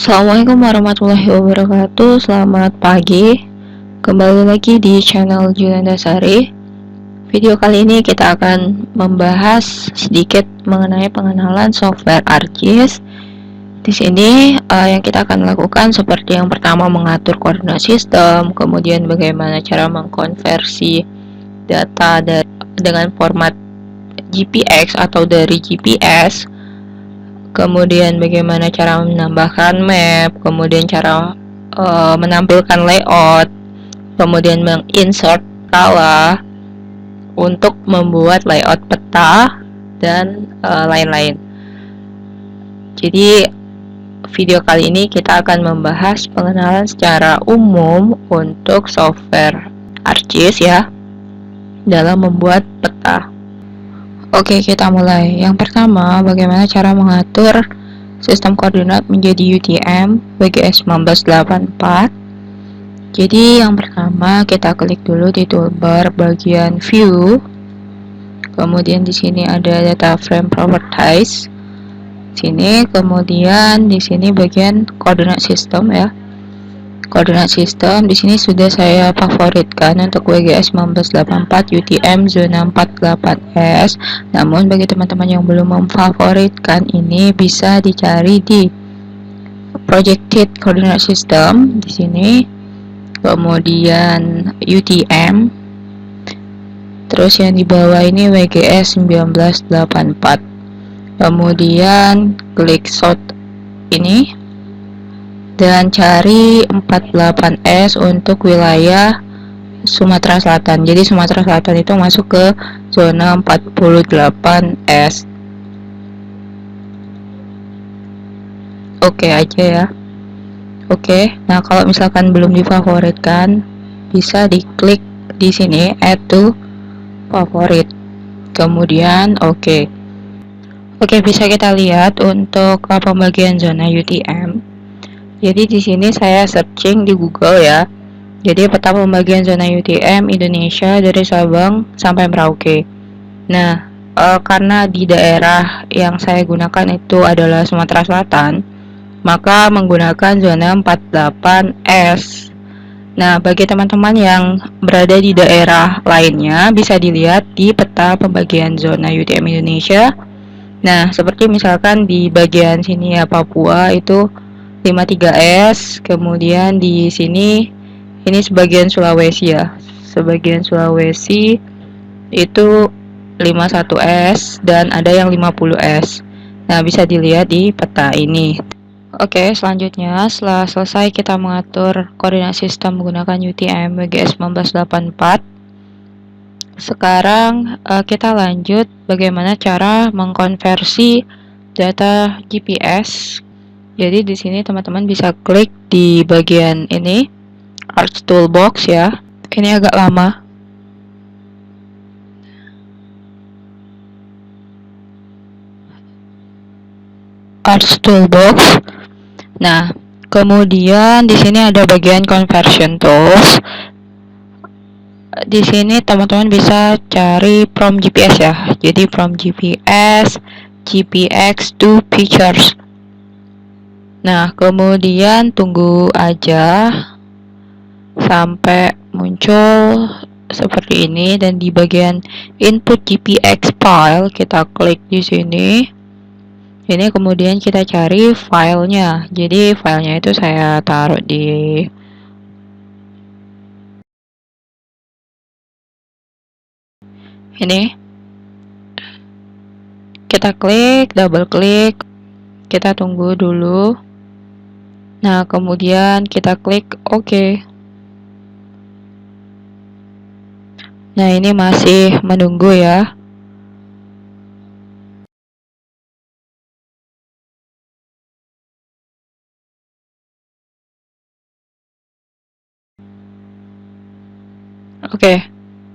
Assalamualaikum warahmatullahi wabarakatuh. Selamat pagi. Kembali lagi di channel Julianda Sari. Video kali ini kita akan membahas sedikit mengenai pengenalan software ArcGIS. Di sini yang kita akan lakukan seperti yang pertama mengatur koordinat sistem, kemudian bagaimana cara mengkonversi data dengan format GPX atau dari GPS. Kemudian bagaimana cara menambahkan map, kemudian cara menampilkan layout, kemudian menginsert skala untuk membuat layout peta dan lain-lain. Jadi video kali ini kita akan membahas pengenalan secara umum untuk software ArcGIS ya dalam membuat peta. Oke, kita mulai. Yang pertama, bagaimana cara mengatur sistem koordinat menjadi UTM WGS 1984. Jadi, yang pertama kita klik dulu di toolbar bagian view. Kemudian di sini ada data frame properties. Sini, kemudian di sini bagian koordinat sistem ya. Koordinat sistem di sini sudah saya favoritkan untuk WGS 1984 UTM zona 48S. Namun bagi teman-teman yang belum memfavoritkan ini bisa dicari di projected coordinate system di sini. Kemudian UTM. Terus yang di bawah ini WGS 1984. Kemudian klik sort ini dan cari 48S untuk wilayah Sumatera Selatan. Jadi Sumatera Selatan itu masuk ke zona 48S. Oke aja ya. Oke. Nah, kalau misalkan belum difavoritkan, bisa diklik di sini add to favorit. Kemudian oke. Oke, bisa kita lihat untuk pembagian zona UTM. Jadi di sini saya searching di Google ya. Jadi peta pembagian zona UTM Indonesia dari Sabang sampai Merauke. Nah, karena di daerah yang saya gunakan itu adalah Sumatera Selatan, maka menggunakan zona 48S. Nah, bagi teman-teman yang berada di daerah lainnya bisa dilihat di peta pembagian zona UTM Indonesia. Nah, seperti misalkan di bagian sini ya Papua itu 53S, kemudian di sini ini sebagian Sulawesi ya. Sebagian Sulawesi itu 51S dan ada yang 50S. Nah, bisa dilihat di peta ini. Oke, selanjutnya setelah selesai kita mengatur koordinat sistem menggunakan UTM WGS 1984. Sekarang kita lanjut bagaimana cara mengkonversi data GPS. Jadi di sini teman-teman bisa klik di bagian ini Arch Toolbox ya. Ini agak lama. Arch Toolbox. Nah, kemudian di sini ada bagian Conversion Tools. Di sini teman-teman bisa cari from GPS ya. Jadi from GPS, GPX to Pictures. Nah, kemudian tunggu aja sampai muncul seperti ini dan di bagian input GPX file kita klik di sini. Ini kemudian kita cari filenya. Jadi filenya itu saya taruh di ini. Kita klik, double klik. Kita tunggu dulu. Nah, kemudian kita klik OK. Nah, ini masih menunggu ya. Oke.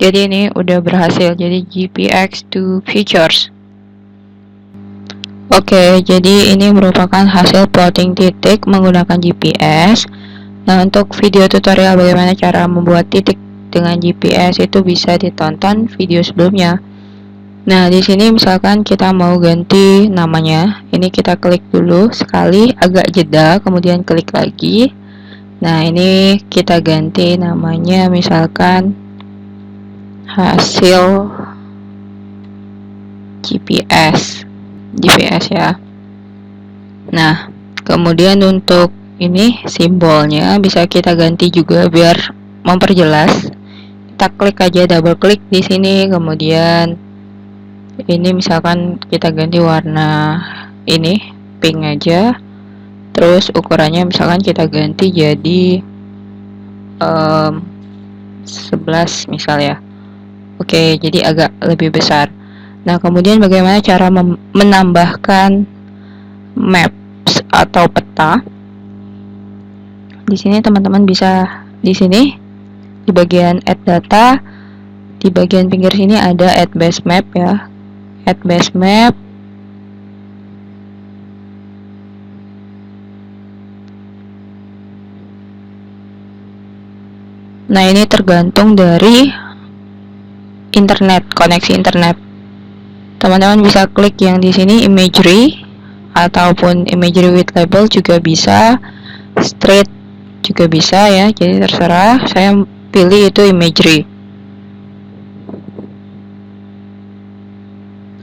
Jadi ini udah berhasil. Jadi GPX to Pictures. Oke, jadi ini merupakan hasil plotting titik menggunakan GPS. Nah, untuk video tutorial bagaimana cara membuat titik dengan GPS itu bisa ditonton video sebelumnya. Nah, di sini misalkan kita mau ganti namanya, ini kita klik dulu sekali, agak jeda, kemudian klik lagi. Nah, ini kita ganti namanya misalkan hasil GPS ya. Nah, kemudian untuk ini simbolnya bisa kita ganti juga biar memperjelas. Kita klik aja, double klik di sini, kemudian ini misalkan kita ganti warna ini pink aja, terus ukurannya misalkan kita ganti jadi 11 misal ya. Oke, jadi agak lebih besar. Nah, kemudian bagaimana cara menambahkan maps atau peta? Di sini teman-teman bisa di sini di bagian add data, di bagian pinggir sini ada add base map ya. Add base map. Nah, ini tergantung dari internet, koneksi internet. Teman-teman bisa klik yang di sini imagery ataupun imagery with label juga bisa, straight juga bisa ya. Jadi terserah, saya pilih itu imagery.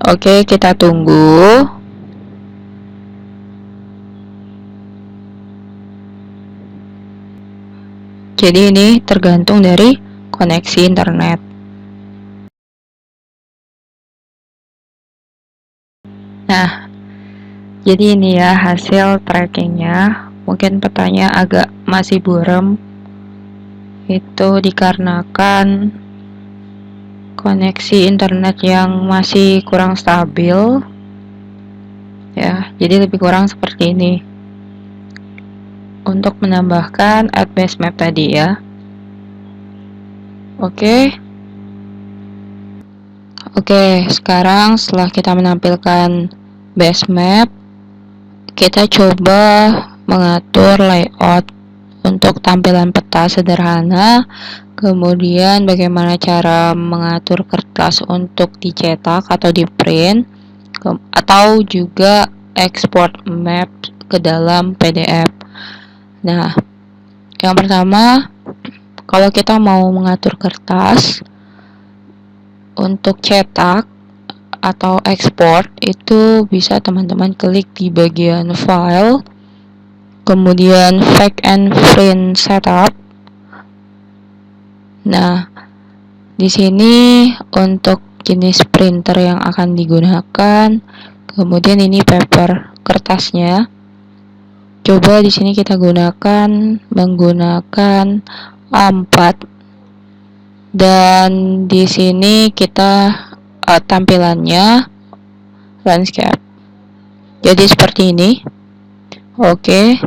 Oke, kita tunggu. Jadi ini tergantung dari koneksi internet. Nah, jadi ini ya hasil trackingnya. Mungkin petanya agak masih buram. Itu dikarenakan koneksi internet yang masih kurang stabil. Ya, jadi lebih kurang seperti ini. Untuk menambahkan add base map tadi ya. Oke. Oke, sekarang setelah kita menampilkan base map, kita coba mengatur layout untuk tampilan peta sederhana. Kemudian bagaimana cara mengatur kertas untuk dicetak atau di print, atau juga export map ke dalam PDF. Nah, yang pertama, kalau kita mau mengatur kertas untuk cetak atau ekspor, itu bisa teman-teman klik di bagian file, kemudian fact and print setup. Nah, di sini untuk jenis printer yang akan digunakan, kemudian ini paper kertasnya. Coba di sini kita menggunakan A4, dan di sini kita tampilannya landscape. Jadi seperti ini. Oke.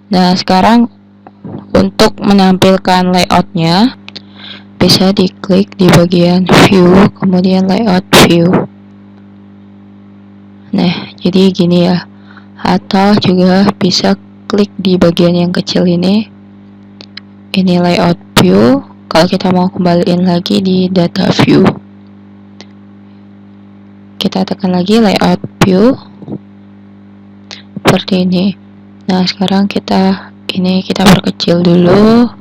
Nah, sekarang untuk menampilkan layoutnya bisa diklik di bagian view, kemudian layout view. Nah, jadi gini ya. Atau juga bisa klik di bagian yang kecil ini. Ini layout view. Kalau kita mau kembaliin lagi di data view, kita tekan lagi layout view seperti ini. Nah, sekarang kita perkecil dulu.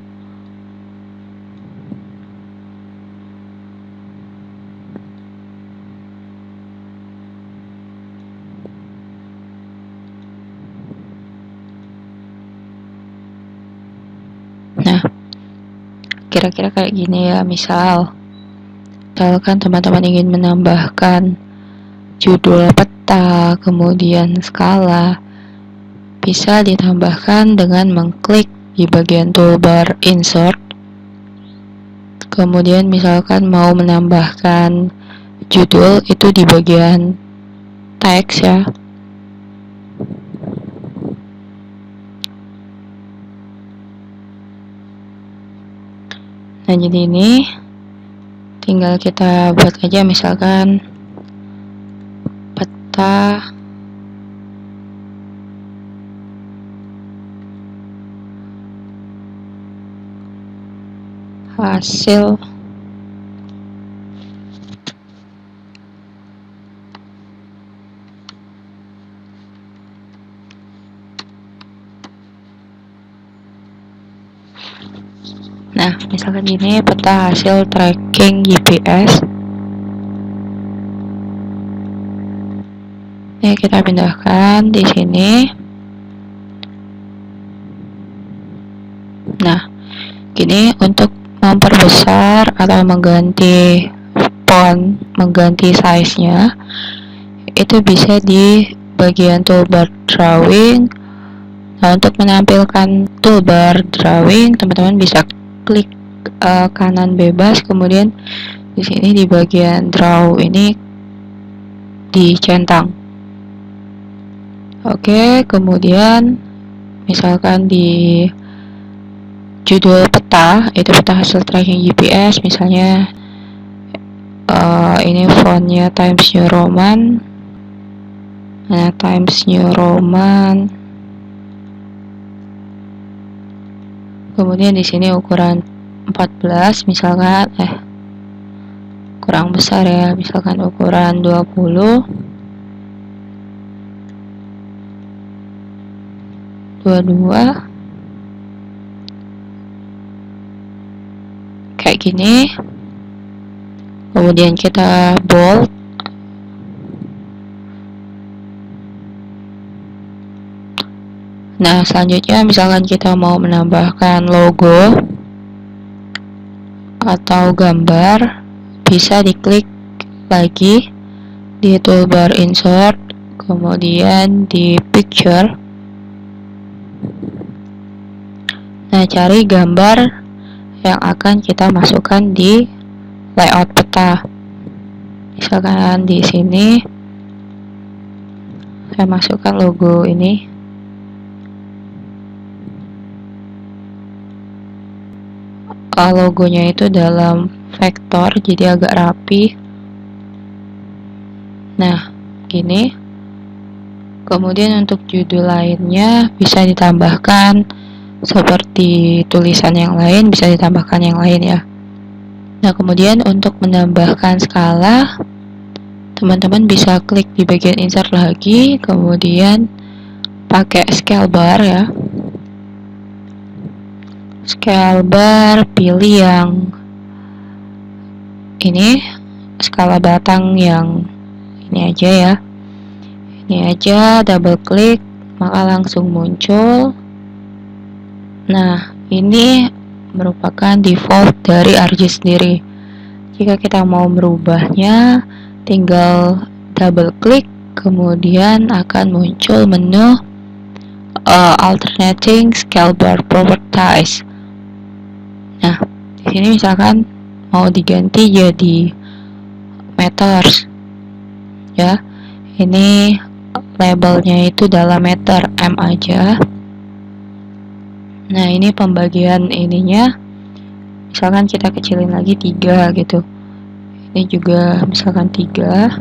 Nah, kira-kira kayak gini ya. Misalkan teman-teman ingin menambahkan judul peta, kemudian skala, bisa ditambahkan dengan mengklik di bagian toolbar insert. Kemudian misalkan mau menambahkan judul, itu di bagian teks ya. Nah, jadi ini tinggal kita buat aja misalkan peta hasil Nah, misalkan gini, peta hasil tracking GPS. Ini kita pindahkan di sini. Nah, gini untuk memperbesar atau mengganti font, mengganti size-nya, itu bisa di bagian toolbar drawing. Nah, untuk menampilkan toolbar drawing, teman-teman bisa klik kanan bebas, kemudian di sini di bagian draw ini dicentang. Oke, kemudian misalkan di judul peta, itu peta hasil tracking GPS, misalnya ini fontnya Times New Roman. Nah, Times New Roman. Kemudian di sini ukuran 14, misalkan kurang besar ya, misalkan ukuran 20, 22, kayak gini. Kemudian kita bold. Nah, selanjutnya misalkan kita mau menambahkan logo atau gambar, bisa diklik lagi di toolbar insert, kemudian di picture. Nah, cari gambar yang akan kita masukkan di layout peta. Misalkan di sini saya masukkan logo ini. Logonya itu dalam vektor, jadi agak rapi. Nah, gini. Kemudian untuk judul lainnya bisa ditambahkan seperti tulisan yang lain, bisa ditambahkan yang lain ya. Nah, kemudian untuk menambahkan skala, teman-teman bisa klik di bagian insert lagi, kemudian pakai scale bar ya. Scale bar, pilih yang ini, skala batang yang ini aja ya. Ini aja, double klik, maka langsung muncul. Nah, ini merupakan default dari ArcGIS sendiri. Jika kita mau merubahnya, tinggal double klik, kemudian akan muncul menu alternating scale bar properties. Nah, di sini misalkan mau diganti jadi meters, ya. Ini labelnya itu dalam meter, M aja. Nah, ini pembagian ininya. Misalkan kita kecilin lagi 3 gitu. Ini juga misalkan 3.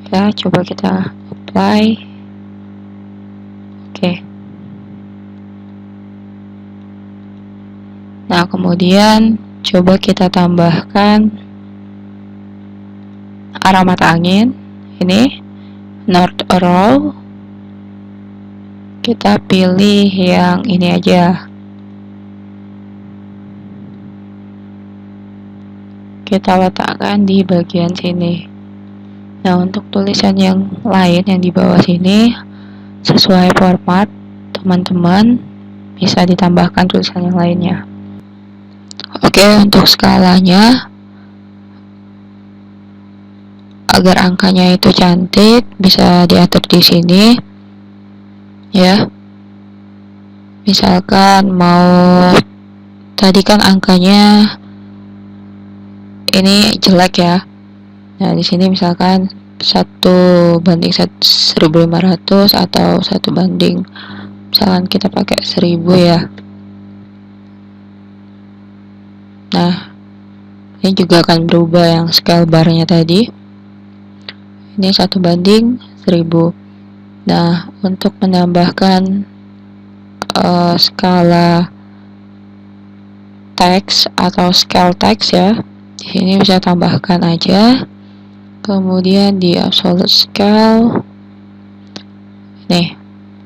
Ya, coba kita apply. Oke. Nah, kemudian coba kita tambahkan arah mata angin. Ini North Arrow. Kita pilih yang ini aja. Kita letakkan di bagian sini. Nah, untuk tulisan yang lain yang di bawah sini, sesuai format, teman-teman bisa ditambahkan tulisan yang lainnya. Oke, untuk skalanya, agar angkanya itu cantik, bisa diatur di sini. Ya, misalkan mau, tadi kan angkanya ini jelek ya. Nah, di sini misalkan 1:1500 atau 1 banding, misalkan kita pakai 1000 ya. Nah, ini juga akan berubah yang scale barnya tadi. Ini 1:1000. Nah, untuk menambahkan skala teks atau scale teks ya, di sini bisa tambahkan aja. Kemudian di absolute scale, nih,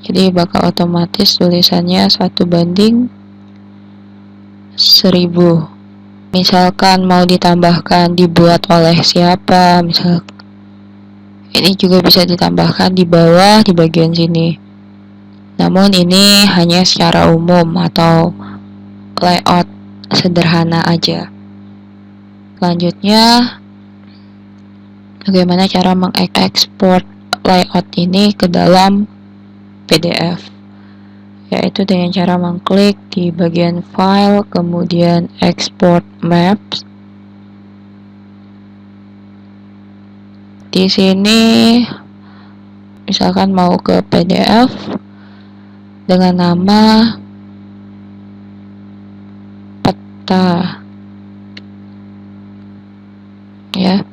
jadi bakal otomatis tulisannya 1:1000. 1000. Misalkan mau ditambahkan dibuat oleh siapa, misal ini juga bisa ditambahkan di bawah di bagian sini. Namun ini hanya secara umum atau layout sederhana aja. Selanjutnya, bagaimana cara mengekspor layout ini ke dalam PDF, yaitu dengan cara mengklik di bagian file, kemudian export maps. Di sini misalkan mau ke PDF dengan nama peta, ya.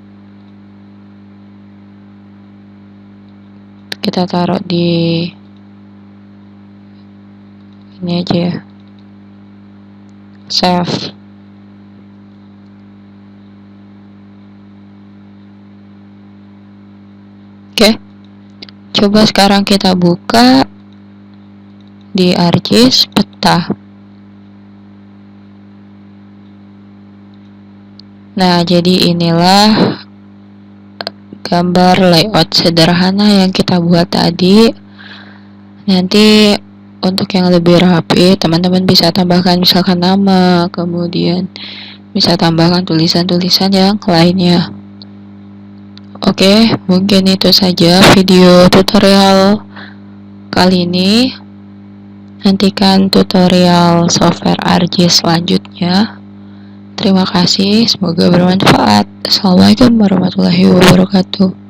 Kita taruh di ini aja ya, save. Oke, coba sekarang kita buka di ArcGIS peta. Nah, jadi inilah gambar layout sederhana yang kita buat tadi. Nanti untuk yang lebih rapi, teman-teman bisa tambahkan misalkan nama, kemudian bisa tambahkan tulisan-tulisan yang lainnya. Oke, mungkin itu saja video tutorial kali ini. Nantikan tutorial software ArcGIS selanjutnya. Terima kasih, semoga bermanfaat. Assalamualaikum warahmatullahi wabarakatuh.